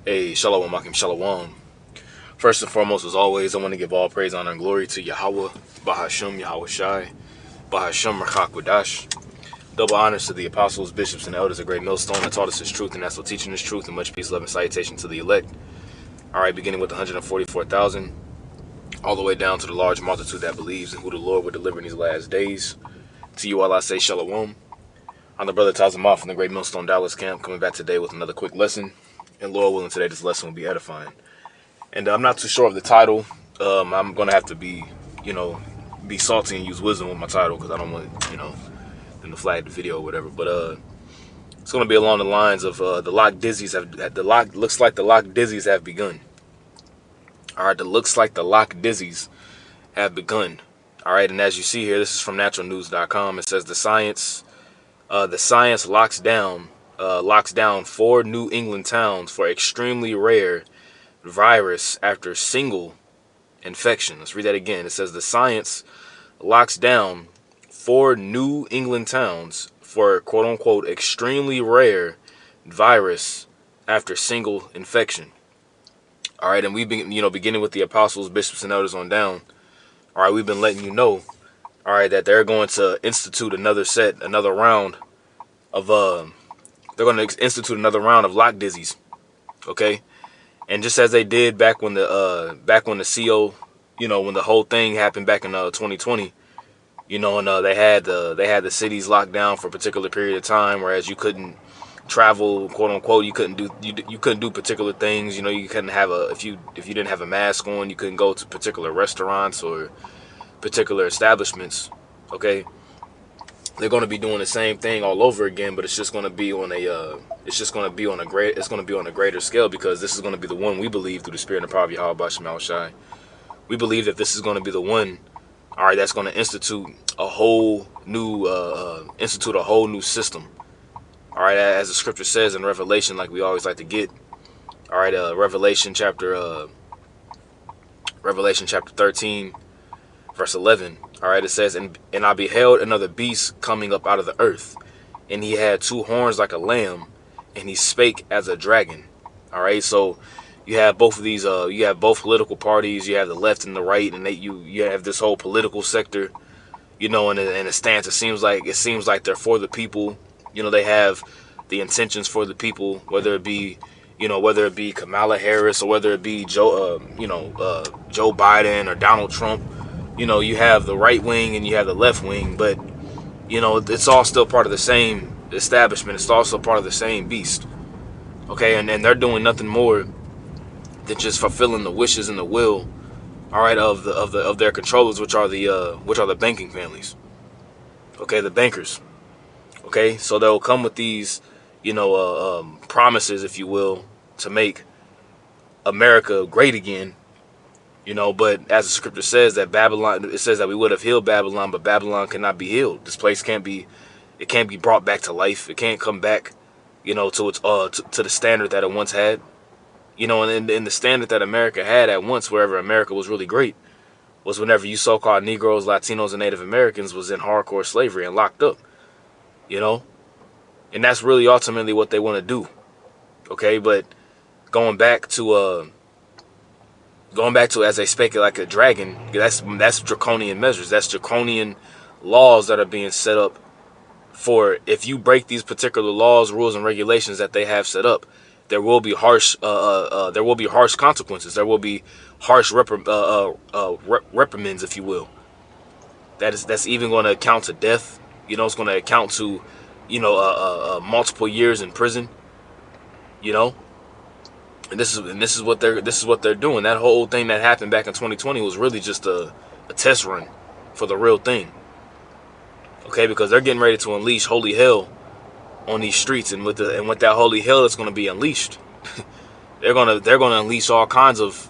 Hey, Shalom, Akim Shalom. First and foremost, as always, I want to give all praise, honor, and glory to Yahweh, Bahasham, Yahweh Shai, Bahasham, Rachak Wadash. Double honors to the apostles, bishops, and elders, a great millstone that taught us his truth, and that's what teaching his truth, and much peace, love, and salutation to the elect. All right, beginning with 144,000, all the way down to the large multitude that believes in who the Lord will deliver in these last days. To you all I say Shalom. I'm the brother Tazamah from the Great Millstone Dallas Camp, coming back today with another quick lesson. And Lord willing, today this lesson will be edifying. And I'm not too sure of the title. I'm going to have to be salty and use wisdom with my title because I don't want, them to flag the video or whatever. But it's going to be along the lines of the lock dizzies looks like the lock dizzies have begun. All right, looks like the lock dizzies have begun. All right, and as you see here, this is from naturalnews.com. It says the science locks down 4 New England towns for extremely rare virus after single infection. Let's read that again. It says the science locks down 4 New England towns for quote unquote extremely rare virus after single infection. All right, and we've been, beginning with the apostles, bishops, and elders on down. All right, we've been letting you know, all right, that they're going to institute another round of lock dizzies. Okay. And just as they did back when the CO, when the whole thing happened back in 2020, and they had the cities locked down for a particular period of time, whereas you couldn't travel, quote unquote, you couldn't do particular things. You couldn't have if you didn't have a mask on, you couldn't go to particular restaurants or particular establishments. Okay, they're going to be doing the same thing all over again, but it's just going to be on a greater scale, because this is going to be the one we believe through the spirit and the power of Yahweh Shai Shai. We believe that this is going to be the one, all right, that's going to institute a whole new system. All right, as the scripture says in Revelation, like we always like to get. All right, Revelation chapter 13, verse 11. All right, it says, and I beheld another beast coming up out of the earth, and he had 2 horns like a lamb, and he spake as a dragon. All right, so you have both of these. You have both political parties. You have the left and the right, and you have this whole political sector. In a stance, it seems like they're for the people. They have the intentions for the people, whether it be Kamala Harris or whether it be Joe Biden or Donald Trump. You have the right wing and you have the left wing, but it's all still part of the same establishment. It's also part of the same beast. Okay, and they're doing nothing more than just fulfilling the wishes and the will, all right, of their controllers, which are the banking families. Okay, the bankers. Okay, so they'll come with these, promises, if you will, to make America great again. But as the scripture says that Babylon, it says that we would have healed Babylon, but Babylon cannot be healed. This place can't be brought back to life. It can't come back, to its to the standard that it once had. And the standard that America had at once, wherever America was really great, was whenever you so-called Negroes, Latinos, and Native Americans was in hardcore slavery and locked up. And that's really ultimately what they want to do. Okay, but going back to as they spake it like a dragon, that's draconian measures. That's draconian laws that are being set up for, if you break these particular laws, rules, and regulations that they have set up, there will be harsh consequences. There will be harsh reprimands, if you will. That's even going to account to death. It's going to account to multiple years in prison. And this is what they're doing. That whole thing that happened back in 2020 was really just a test run for the real thing. Okay, because they're getting ready to unleash holy hell on these streets, and with that holy hell that's going to be unleashed, they're gonna unleash all kinds of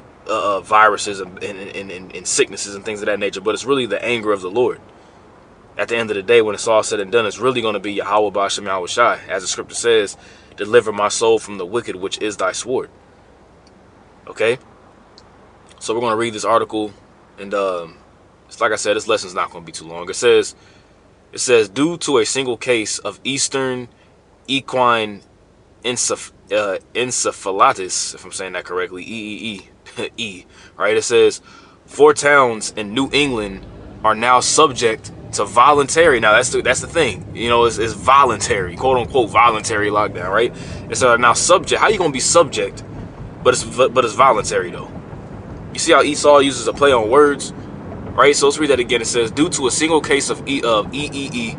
viruses and sicknesses and things of that nature. But it's really the anger of the Lord. At the end of the day, when it's all said and done, it's really going to be Yahweh B'Shem Yahweh Shai, as the scripture says, "Deliver my soul from the wicked, which is thy sword." Okay, so we're going to read this article, and it's like I said, this lesson's not going to be too long. It says, due to a single case of Eastern equine encephalitis, if I'm saying that correctly, E, right? It says 4 towns in New England are now subject to voluntary. Now that's the thing, it's voluntary, quote unquote voluntary lockdown, right? It's now subject. How you gonna be subject, but it's voluntary though? You see how Esau uses a play on words, right? So let's read that again. It says, due to a single case of EEE,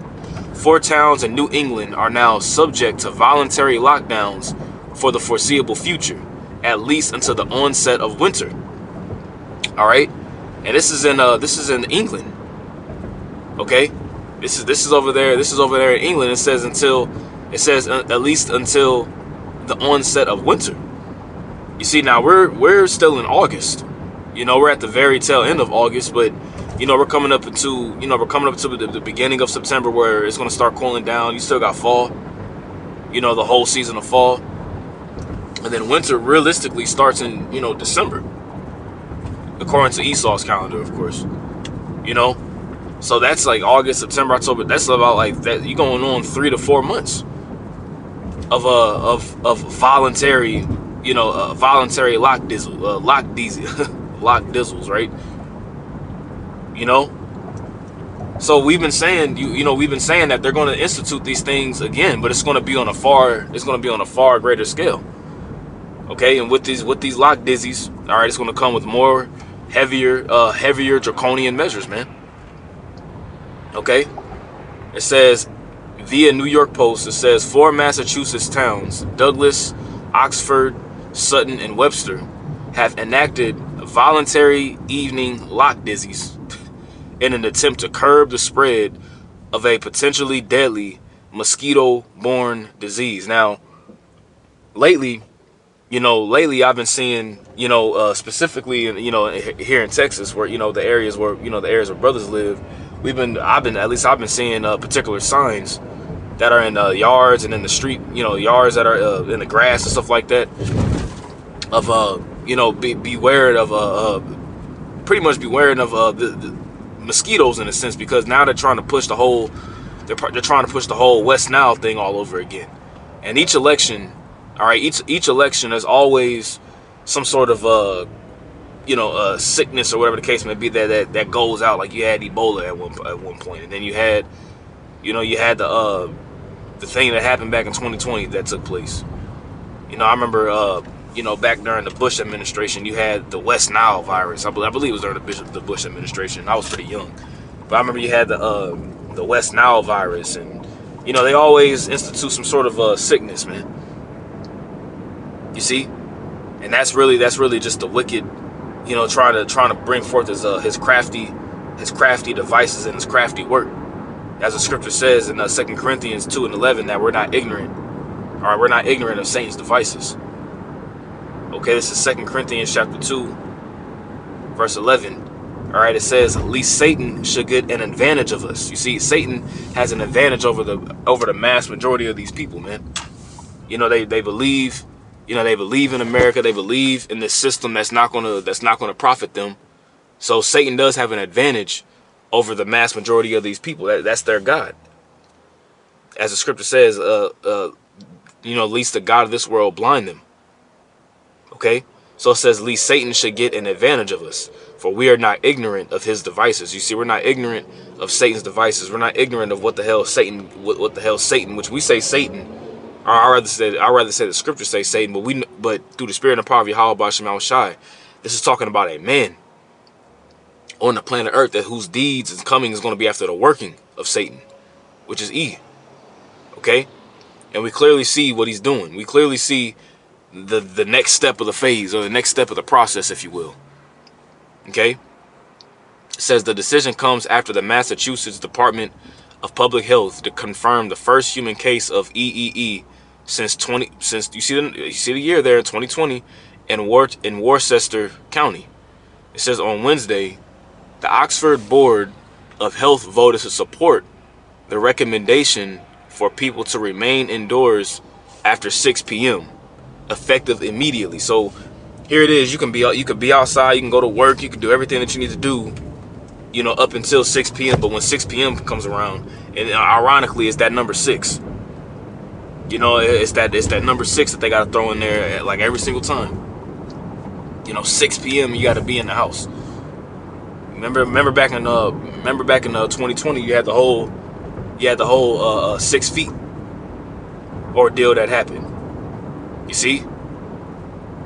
4 towns in New England are now subject to voluntary lockdowns for the foreseeable future, at least until the onset of winter. All right, and this is in England. Okay, this is over there. This is over there in England. It says at least until the onset of winter. You see, now we're still in August. We're at the very tail end of August, but we're coming up into the beginning of September, where it's going to start cooling down. You still got fall, the whole season of fall, and then winter realistically starts in December, according to Esau's calendar, of course. So that's like August, September, October. That's about like that. You're going on 3 to 4 months of voluntary, voluntary lock dizzles, right? So we've been saying, we've been saying that they're going to institute these things again, but it's going to be on a far greater scale. Okay, and with these lock dizzies, all right, it's going to come with more heavier draconian measures, man. Okay, it says via New York Post, it says 4 Massachusetts towns, Douglas, Oxford, Sutton, and Webster, have enacted voluntary evening lock dizzies in an attempt to curb the spread of a potentially deadly mosquito-borne disease. Now, lately I've been seeing, specifically, here in Texas, where the areas where brothers live, I've been seeing particular signs that are in yards and in the street, yards that are in the grass and stuff like that, of beware of pretty much beware of the mosquitoes, in a sense, because now they're trying to push the whole West Nile thing all over again. And each election, all right, each election, there's always some sort of sickness or whatever the case may be that goes out. Like you had Ebola at one point, and then you had the thing that happened back in 2020 that took place. I remember back during the Bush administration, you had the West Nile virus. I believe it was during the Bush administration. I was pretty young, but I remember you had the West Nile virus, and they always institute some sort of sickness, man. You see, and that's really just the wicked, trying to bring forth his crafty devices and his crafty work, as the scripture says in 2 Corinthians 2:11, that we're not ignorant. All right, we're not ignorant of Satan's devices. Okay, this is 2 Corinthians chapter 2, verse 11. All right, it says, "Lest Satan should get an advantage of us." You see, Satan has an advantage over the mass majority of these people, man. They believe. They believe in America. They believe in this system that's not gonna profit them. So Satan does have an advantage over the mass majority of these people. That's their God. As the scripture says, lest the God of this world blind them. Okay? So it says, lest Satan should get an advantage of us, for we are not ignorant of his devices. You see, we're not ignorant of Satan's devices. We're not ignorant of what the hell Satan, which we say Satan. Or I'd rather say the scriptures say Satan, but through the spirit and power of Yahweh Ba'ashem Yahushai, this is talking about a man on the planet Earth whose deeds and coming is going to be after the working of Satan, which is E. Okay? And we clearly see what he's doing. We clearly see the next step of the phase, or the next step of the process, if you will. Okay? It says the decision comes after the Massachusetts Department of Public Health to confirm the first human case of EEE since you see the year there in 2020 in Worcester County. It says on Wednesday, the Oxford Board of Health voted to support the recommendation for people to remain indoors after 6 p.m. effective immediately. So here it is. You can be outside. You can go to work. You can do everything that you need to do, up until 6 p.m. But when 6 p.m. comes around, and ironically, it's that number 6. You know, it's that number 6 that they got to throw in there like every single time. You know, 6 p.m. you got to be in the house. Remember back in 2020 you had the whole 6 feet ordeal that happened. You see?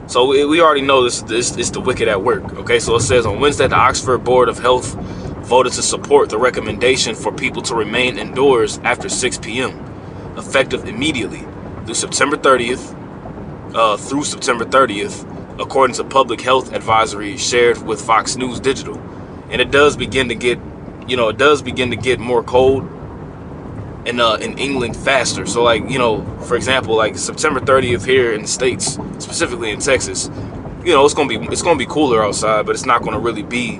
So we already know this is the wicked at work. Okay, so it says on Wednesday the Oxford Board of Health voted to support the recommendation for people to remain indoors after 6 p.m. effective immediately through September 30th. According to public health advisory shared with Fox News Digital. And it does begin to get, more cold in England faster. So like, for example, like September 30th here in the States, specifically in Texas, it's gonna be cooler outside, but it's not gonna be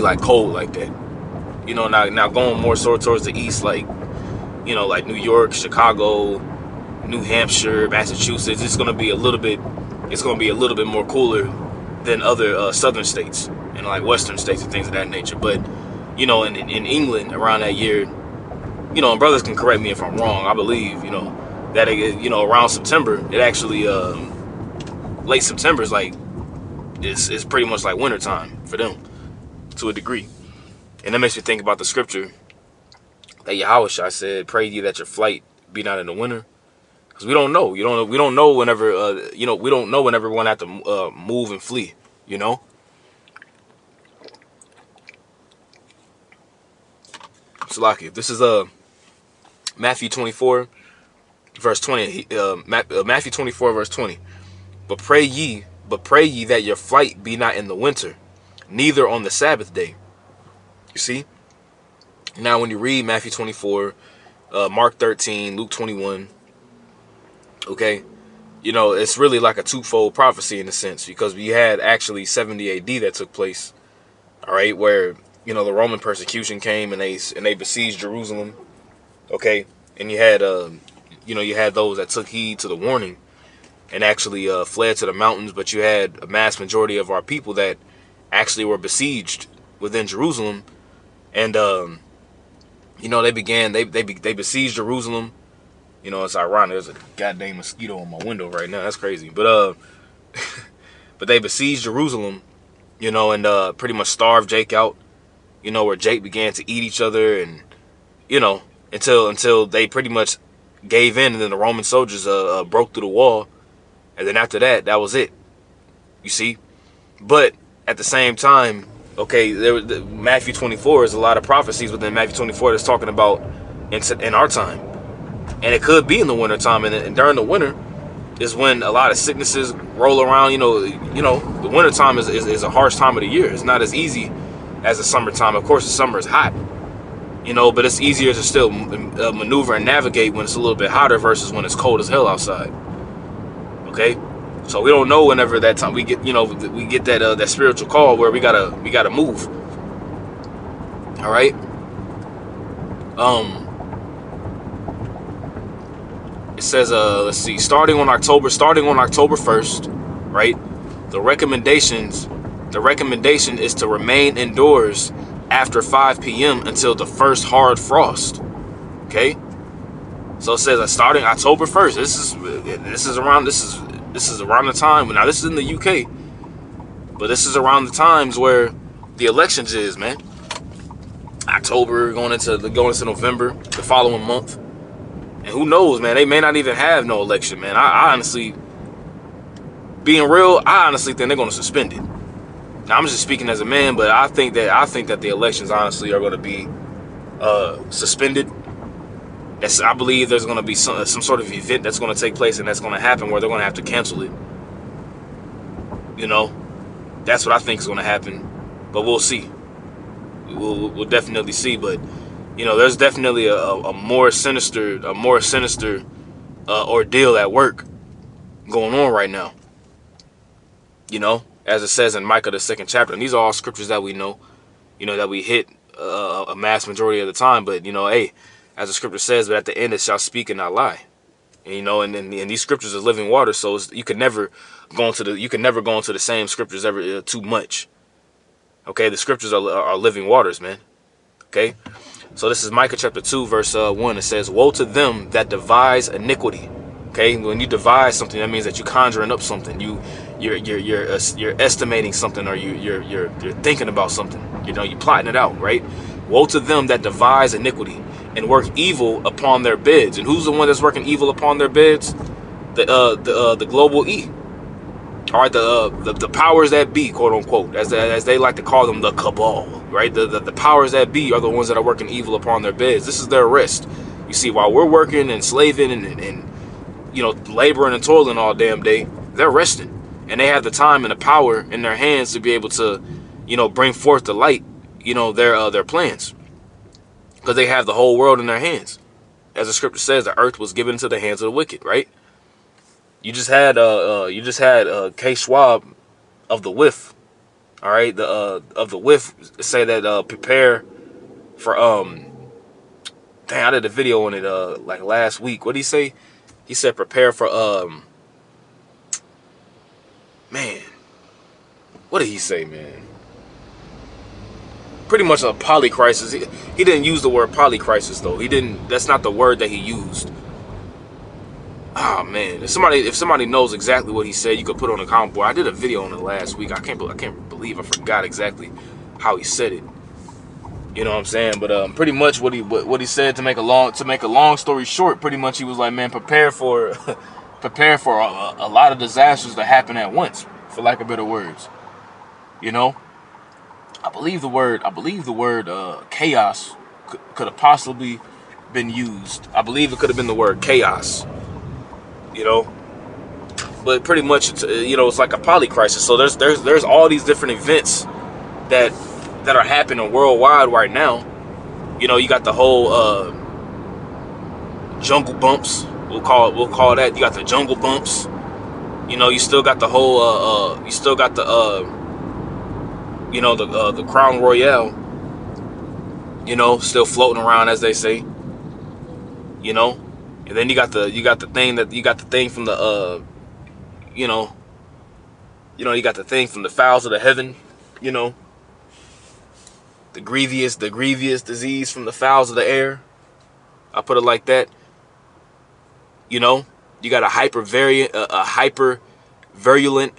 like cold like that. Now going more so towards the east, like like New York, Chicago, New Hampshire, Massachusetts, it's gonna be a little bit more cooler than other southern states and like western states and things of that nature. But in England around that year, and brothers can correct me if I'm wrong, I believe that around September, it actually late September is like it's pretty much like winter time for them to a degree. And that makes me think about the scripture that Yahushua said, "Pray ye that your flight be not in the winter." Because we don't know. We don't know whenever we don't know whenever we're gonna have to move and flee. Salaki. This is Matthew 24, verse 20. Matthew 24, verse 20. But pray ye that your flight be not in the winter, neither on the Sabbath day. You see? Now when you read Matthew 24, Mark 13, Luke 21, okay, it's really like a twofold prophecy in a sense, because we had actually 70 AD that took place, all right, where the Roman persecution came and they besieged Jerusalem, okay, and you had those that took heed to the warning and actually fled to the mountains, but you had a mass majority of our people that actually were besieged within Jerusalem, and they besieged Jerusalem. It's ironic. There's a goddamn mosquito on my window right now. That's crazy. But but they besieged Jerusalem, and pretty much starved Jake out. Where Jake began to eat each other, and until they pretty much gave in, and then the Roman soldiers broke through the wall, and then after that, that was it. You see, but at the same time, okay, Matthew 24 is a lot of prophecies within Matthew 24 that's talking about in our time. And it could be in the winter time, and during the winter is when a lot of sicknesses roll around. The winter time is a harsh time of the year. It's not as easy as the summertime. Of course, the summer is hot, but it's easier to still maneuver and navigate when it's a little bit hotter versus when it's cold as hell outside. Okay, so we don't know whenever that time we get that spiritual call where we gotta move. All right. It says, let's see, starting on October 1st, right? The recommendation is to remain indoors after 5 p.m. until the first hard frost. Okay? So it says starting October 1st. This is around the time. Now this is in the UK, but this is around the times where the elections is, man. October going into November, the following month. And who knows, man? They may not even have no election, man. I honestly, being real, I honestly think they're going to suspend it. Now, I'm just speaking as a man, but I think that the elections honestly are going to be suspended. I believe there's going to be some sort of event that's going to take place, and that's going to happen where they're going to have to cancel it. That's what I think is going to happen. But we'll see. We'll definitely see. But there's definitely a more sinister ordeal at work going on right now. As it says in Micah, the 2nd chapter. And these are all scriptures that we know, that we hit a mass majority of the time. But, hey, as the scripture says, but at the end it shall speak and not lie. And these scriptures are living water, so you can never go into the same scriptures ever too much. Okay, the scriptures are living waters, man. Okay. So this is Micah chapter 2, verse 1. It says, woe to them that devise iniquity. Okay, when you devise something, that means that you're conjuring up something. You're estimating something, or you're thinking about something. You know, you're plotting it out, right? Woe to them that devise iniquity and work evil upon their beds. And who's the one that's working evil upon their beds? The global E. All right, the powers that be, quote unquote, as they like to call them, the cabal, right? The powers that be are the ones that are working evil upon their beds. This is their rest. You see, while we're working and slaving and you know, laboring and toiling all damn day, they're resting, and they have the time and the power in their hands to be able to, you know, bring forth the light, you know, their plans, because they have the whole world in their hands. As the scripture says, the earth was given into the hands of the wicked, right? You just had K. Schwab of the WIF, all right, of the WIF say that prepare for dang, I did a video on it like last week. What did he say? He said prepare for man, what did he say, man? Pretty much a polycrisis. He didn't use the word polycrisis though. He didn't. That's not the word that he used. Oh man, if somebody knows exactly what he said, you could put it on the comment board. I did a video on it last week. I can't believe I forgot exactly how he said it. You know what I'm saying? But pretty much what he said, to make a long story short, pretty much he was like, man, prepare for a lot of disasters to happen at once, for lack of better words. You know, I believe the word chaos could have possibly been used. I believe it could have been the word chaos. You know, but pretty much it's, you know, it's like a polycrisis. So there's all these different events that are happening worldwide right now. You know, you got the whole jungle bumps. We'll call that. You got the jungle bumps. You know, you still got the whole you still got the you know, the Crown Royale, you know, still floating around, as they say. You know, and then you got the thing from the you know, you got the thing from the fowls of the heaven, you know, the grievous disease from the fowls of the air. I put it like that. You know, you got a hyper virulent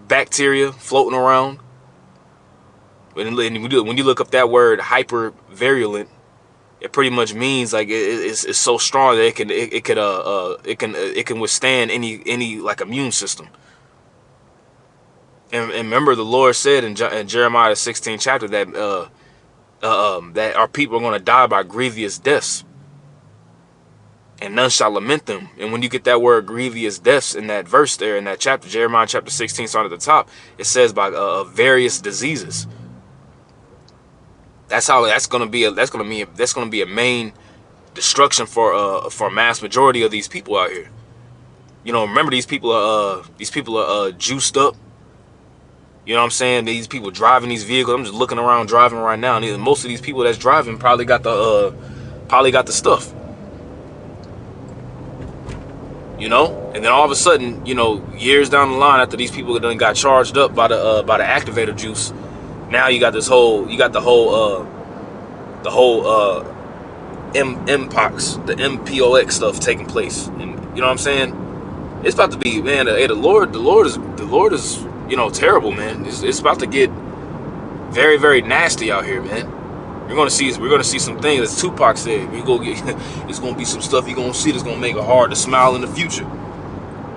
bacteria floating around. When you look up that word hyper virulent, it pretty much means like it's so strong that it can withstand any like immune system. And remember, the Lord said in Jeremiah 16th chapter that that our people are going to die by grievous deaths, and none shall lament them. And when you get that word grievous deaths in that verse there in that chapter, Jeremiah chapter 16, starting at the top, it says by various diseases. That's going to be a main destruction for a mass majority of these people out here. You know, remember, these people are juiced up. You know what I'm saying? These people driving these vehicles. I'm just looking around driving right now, and most of these people that's driving probably got the stuff. You know, and then all of a sudden, you know, years down the line, after these people done got charged up by the activator juice, now you got the whole Mpox, the MPOX stuff taking place, and you know what I'm saying? It's about to be, man. Hey, the Lord is, you know, terrible, man. It's about to get very, very nasty out here, man. We're gonna see some things. As Tupac said, it's gonna be some stuff you're gonna see that's gonna make it hard to smile in the future.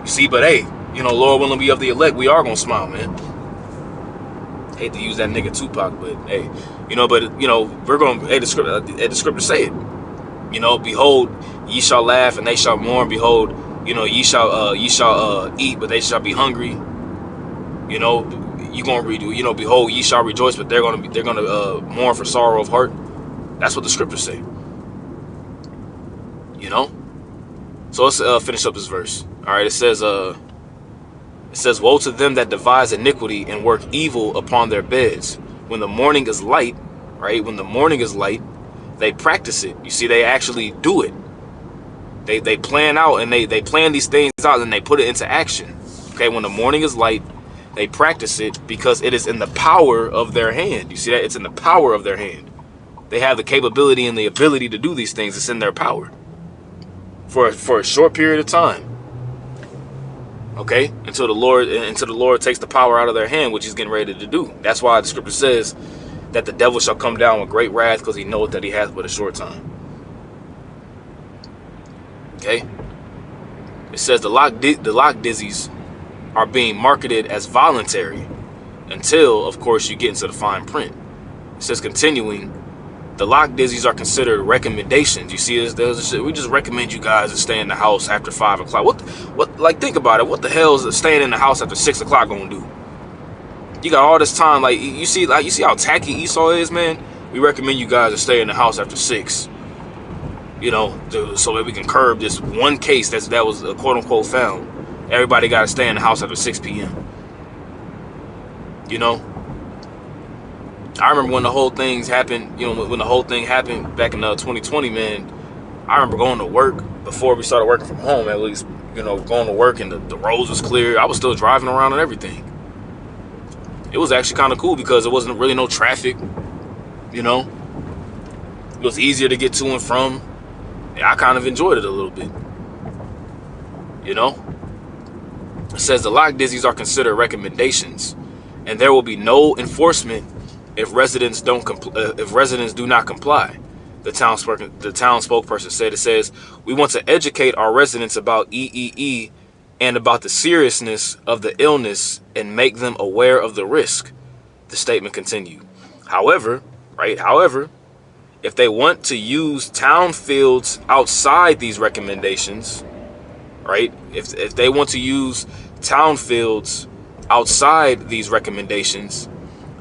You see, but hey, you know, Lord willing, we of the elect, we are gonna smile, man. Hate to use that nigga Tupac, but hey, you know, we're gonna, hey, the scripture say it. You know, behold, ye shall laugh and they shall mourn. Behold, you know, ye shall eat, but they shall be hungry. You know, you gonna redo. You know, behold, ye shall rejoice, but they're gonna mourn for sorrow of heart. That's what the scriptures say. You know, so let's finish up this verse. All right, it says, woe to them that devise iniquity and work evil upon their beds. When the morning is light, right? When the morning is light, they practice it. You see, they actually do it. They plan out, and they plan these things out, and they put it into action. Okay, when the morning is light, they practice it because it is in the power of their hand. You see that? It's in the power of their hand. They have the capability and the ability to do these things. It's in their power for a short period of time. Okay, until the Lord takes the power out of their hand, which He's getting ready to do. That's why the scripture says that the devil shall come down with great wrath, because he knoweth that he hath but a short time. Okay, it says the lock dizzies are being marketed as voluntary until, of course, you get into the fine print. It says, continuing, the lock dizzies are considered recommendations. You see, we just recommend you guys to stay in the house after 5 o'clock. What? Like, think about it. What the hell is staying in the house after 6 o'clock gonna do? You got all this time. Like, you see how tacky Esau is, man. We recommend you guys to stay in the house after 6. You know, so that we can curb this one case that was quote unquote found. Everybody got to stay in the house after 6 p.m. You know, I remember when the whole thing happened. You know, when the whole thing happened back in 2020, man. I remember going to work before we started working from home. At least, you know, going to work and the roads was clear. I was still driving around and everything. It was actually kind of cool because there wasn't really no traffic. You know, it was easier to get to and from. I kind of enjoyed it a little bit. You know, it says the lock dizzies are considered recommendations, and there will be no enforcement if residents do not comply. The town spokesperson said. It says, we want to educate our residents about EEE and about the seriousness of the illness and make them aware of the risk. The statement continued. However, if they want to use town fields outside these recommendations, right? If they want to use town fields outside these recommendations,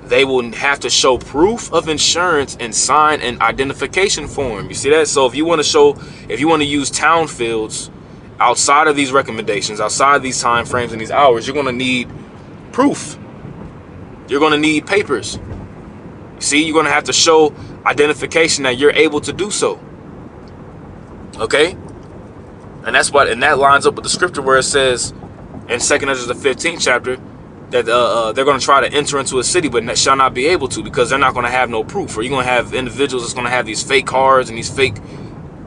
they will have to show proof of insurance and sign an identification form. You see that? So if you want to use town fields outside of these recommendations, outside these time frames and these hours, you're going to need proof. You're going to need papers. You see, you're going to have to show identification that you're able to do so. Okay? And that lines up with the scripture where it says in 2 Ezra the 15th chapter that they're going to try to enter into a city but shall not be able to, because they're not going to have no proof. Or you're going to have individuals that's going to have these fake cards and these fake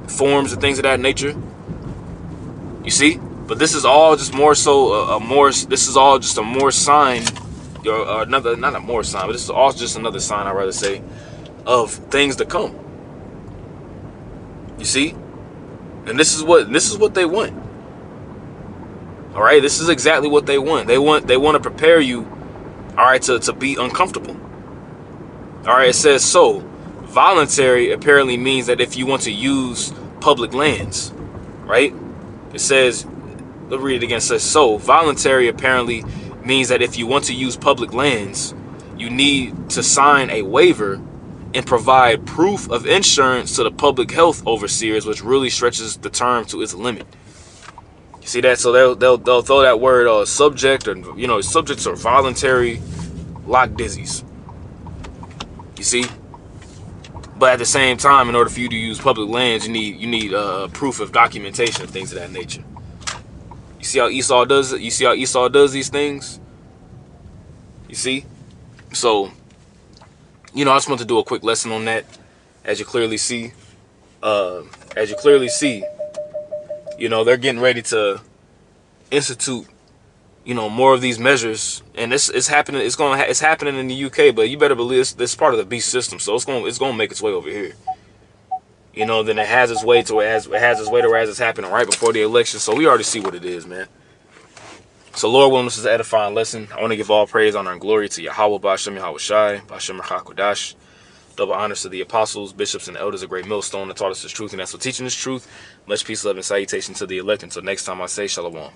forms and things of that nature. You see? But this is all just more so this is all just a more sign, or another, not a more sign, but this is also just another sign, I'd rather say, of things to come. You see? And this is what they want. All right, this is exactly what they want. They want to prepare you, all right, to be uncomfortable. All right, it says, so voluntary apparently means that if you want to use public lands, right? It says, let's read it again. It says, so voluntary apparently means that if you want to use public lands, you need to sign a waiver and provide proof of insurance to the public health overseers, which really stretches the term to its limit. You see that? So they'll throw that word subject, or subjects or voluntary lock dizzies. You see? But at the same time, in order for you to use public lands, you need proof of documentation and things of that nature. You see how Esau does it? You see how Esau does these things? You see? So, I just want to do a quick lesson on that. As you clearly see, they're getting ready to institute, more of these measures, and it's happening. It's happening in the UK, but you better believe this is part of the beast system. So it's going to make its way over here. Then it has its way to where it's happening right before the election. So we already see what it is, man. So Lord willing, this is an edifying lesson. I want to give all praise, honor, and glory to Yahweh, Ba'ashem Yahweh Shai, Ba'ashem Rachakodash. Double honors to the apostles, bishops, and elders, a great millstone that taught us this truth, and that's for teaching this truth. Much peace, love, and salutation to the elect. Until next time, I say shalom.